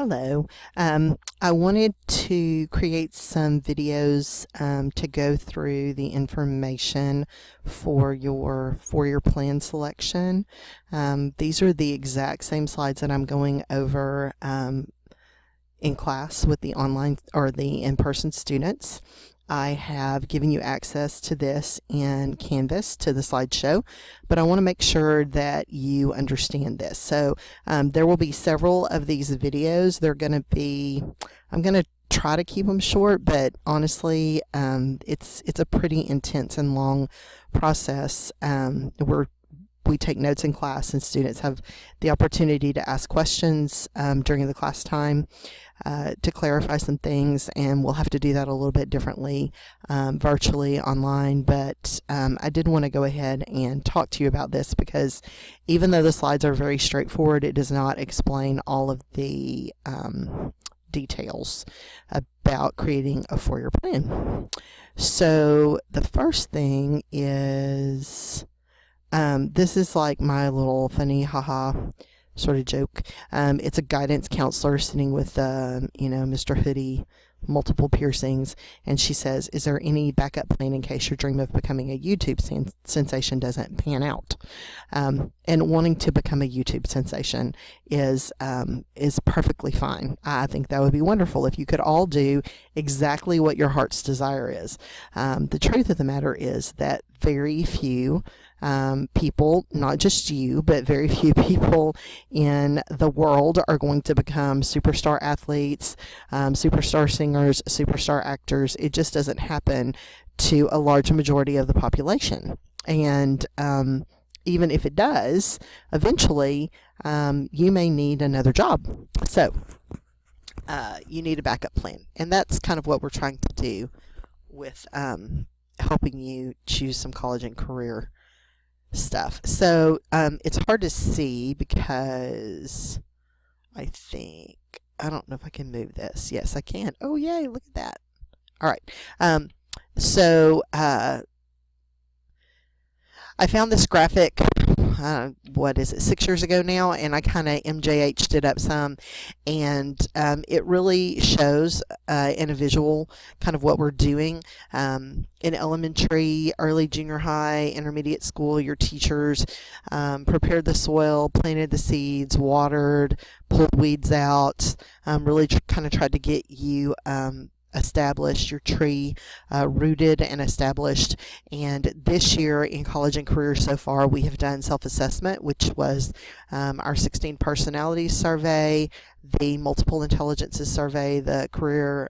Hello. I wanted to create some videos to go through the information for your four-year plan selection. These are the exact same slides that I'm going over in class with the online or the in-person students. I have given you access to this in Canvas, to the slideshow, but I want to make sure that you understand this. So there will be several of these videos. They're going to be, I'm going to try to keep them short, but honestly, it's a pretty intense and long process. We take notes in class, and students have the opportunity to ask questions during the class time to clarify some things, and we'll have to do that a little bit differently virtually online. But I did want to go ahead and talk to you about this because even though the slides are very straightforward, it does not explain all of the details about creating a four-year plan. So the first thing is this is like my little funny haha sort of joke. It's a guidance counselor sitting with Mr. Hoodie, multiple piercings, and she says, is there any backup plan in case your dream of becoming a YouTube sensation doesn't pan out? And wanting to become a YouTube sensation is perfectly fine. I think that would be wonderful if you could all do exactly what your heart's desire is. The truth of the matter is that very few people, not just you, but very few people in the world are going to become superstar athletes, superstar singers, superstar actors. It just doesn't happen to a large majority of the population. And even if it does, eventually you may need another job. So you need a backup plan. And that's kind of what we're trying to do with helping you choose some college and career stuff. So it's hard to see because I don't know if I can move this. Yes, I can. Oh, yay, look at that. All right. So I found this graphic, what is it, 6 years ago now, and I kind of MJH'd it up some, and it really shows in a visual kind of what we're doing. In elementary, early junior high, intermediate school, your teachers prepared the soil, planted the seeds, watered, pulled weeds out, really kind of tried to get you established, your tree rooted and established. And this year in college and career so far, we have done self-assessment, which was our 16 personalities survey, the multiple intelligences survey, the career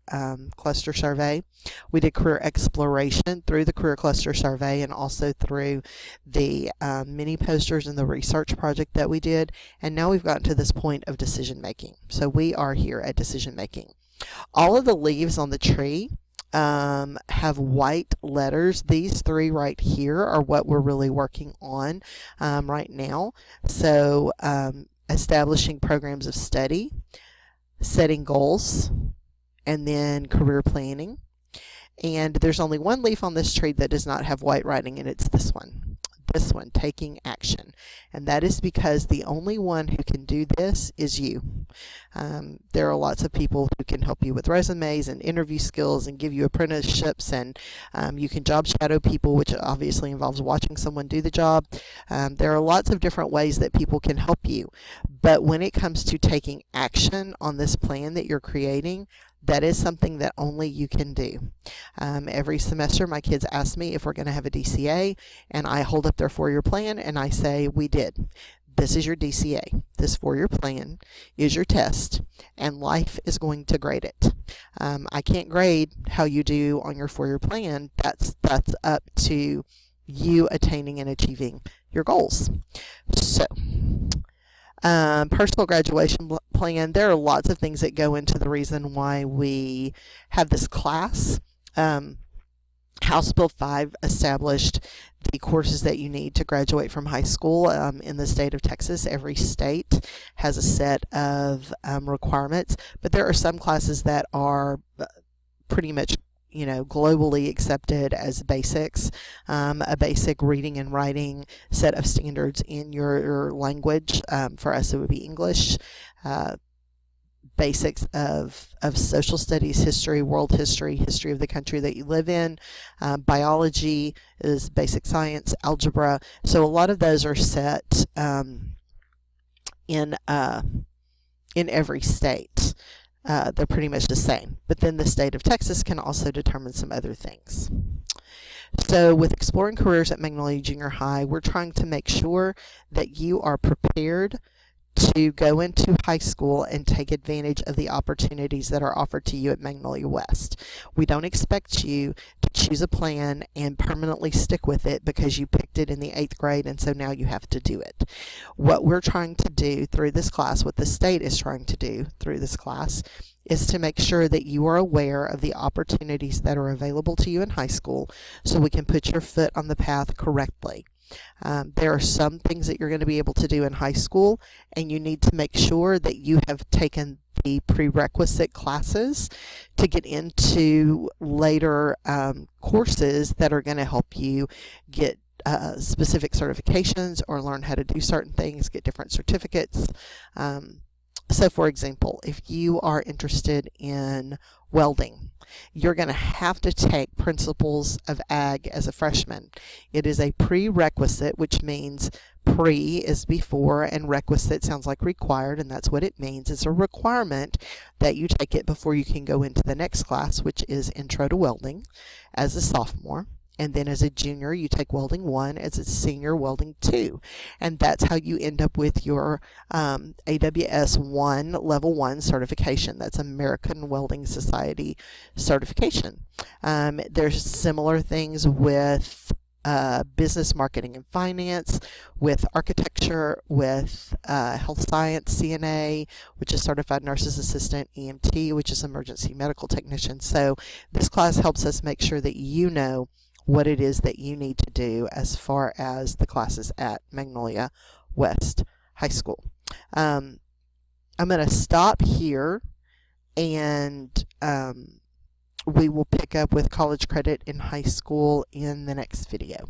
cluster survey. We did career exploration through the career cluster survey and also through the mini posters and the research project that we did. And now we've gotten to this point of decision making. So we are here at decision making. All of the leaves on the tree have white letters. These three right here are what we're really working on right now. So establishing programs of study, setting goals, and then career planning. And there's only one leaf on this tree that does not have white writing, and it's this one. This one, taking action. And that is because the only one who can do this is you. There are lots of people who can help you with resumes and interview skills and give you apprenticeships, and you can job shadow people, which obviously involves watching someone do the job. There are lots of different ways that people can help you. But when it comes to taking action on this plan that you're creating, that is something that only you can do. Every semester, my kids ask me if we're going to have a DCA, and I hold up their four-year plan and I say, we did. This is your DCA. This four-year plan is your test, and life is going to grade it. I can't grade how you do on your four-year plan. That's up to you attaining and achieving your goals. So, personal graduation plan, there are lots of things that go into the reason why we have this class. House Bill 5 established the courses that you need to graduate from high school in the state of Texas. Every state has a set of requirements, but there are some classes that are pretty much globally accepted as basics, a basic reading and writing set of standards in your language. For us, it would be English. basics of social studies, history, world history, history of the country that you live in. Biology is basic science, algebra. So a lot of those are set in every state. They're pretty much the same. But then the state of Texas can also determine some other things. So with Exploring Careers at Magnolia Junior High, we're trying to make sure that you are prepared to go into high school and take advantage of the opportunities that are offered to you at Magnolia West. We don't expect you to choose a plan and permanently stick with it because you picked it in the 8th grade and so now you have to do it. What we're trying to do through this class, what the state is trying to do through this class, is to make sure that you are aware of the opportunities that are available to you in high school so we can put your foot on the path correctly. There are some things that you're going to be able to do in high school, and you need to make sure that you have taken the prerequisite classes to get into later courses that are going to help you get specific certifications or learn how to do certain things, get different certificates. So for example, if you are interested in welding, you're going to have to take Principles of Ag as a freshman. It is a prerequisite, which means pre is before and requisite sounds like required, and that's what it means. It's a requirement that you take it before you can go into the next class, which is Intro to Welding, as a sophomore. And then as a junior, you take Welding 1, as a senior, Welding 2. And that's how you end up with your AWS 1 Level 1 certification. That's American Welding Society certification. There's similar things with business, marketing, and finance, with architecture, with health science, CNA, which is Certified Nurse's Assistant, EMT, which is Emergency Medical Technician. So this class helps us make sure that you know what it is that you need to do as far as the classes at Magnolia West High School. I'm going to stop here, and we will pick up with college credit in high school in the next video.